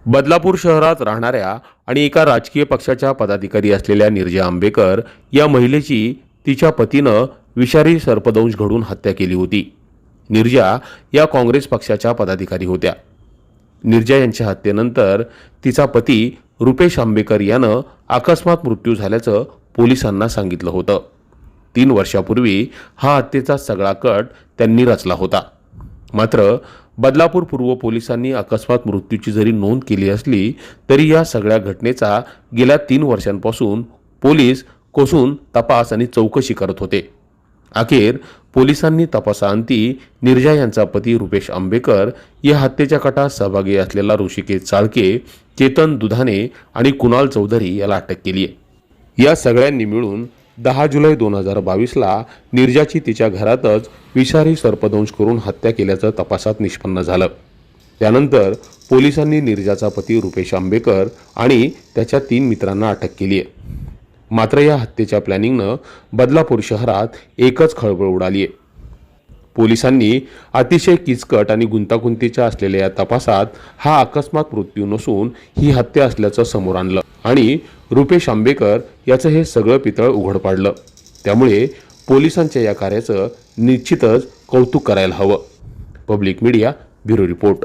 बदलापूर शहरात राहणाऱ्या आणि एका राजकीय पक्षाच्या पदाधिकारी असलेल्या निर्जा आंबेकर या महिलेची तिच्या पतीनं विषारी सर्पदंश घडून हत्या केली होती। निर्जा या काँग्रेस पक्षाच्या पदाधिकारी होत्या। निर्जा यांच्या हत्येनंतर तिचा पती रुपेश आंबेकर यानं अकस्मात मृत्यू झाल्याचं पोलिसांना सांगितलं होतं। 3 वर्षापूर्वी हा हत्येचा सगळा कट त्यांनी रचला होता। मात्र बदलापूर पूर्व पोलिसांनी अकस्मात मृत्यूची जरी नोंद केली असली तरी या सगळ्या घटनेचा गेल्या 3 वर्षांपासून पोलीस कोसून तपास आणि चौकशी करत होते। अखेर पोलिसांनी तपासाअंती निर्जा यांचा पती रुपेश आंबेकर या हत्येच्या कटात सहभागी असलेला ऋषिकेश चाळके, चेतन दुधाने आणि कुणाल चौधरी याला अटक केली आहे। या सगळ्यांनी मिळून 10 जुलै 2022 ला निर्जाची तिच्या घरातच विषारी सर्पदंश करून हत्या केल्याचं तपासात निष्पन्न झालं। त्यानंतर पोलिसांनी निर्जाचा पती रुपेश आंबेकर आणि त्याच्या 3 मित्रांना अटक केली आहे। मात्र या हत्येच्या प्लॅनिंगनं बदलापूर शहरात एकच खळबळ उडाली आहे। पोलिसांनी अतिशय किचकट आणि गुंतागुंतीच्या असलेल्या या तपासात हा अकस्मात मृत्यू नसून ही हत्या असल्याचं समोर आणलं आणि रुपेश आंबेकर याचं हे सगळं पितळ उघड पाडलं। त्यामुळे पोलिसांच्या या कार्याचं निश्चितच कौतुक करायला हवं। Public media bureau report.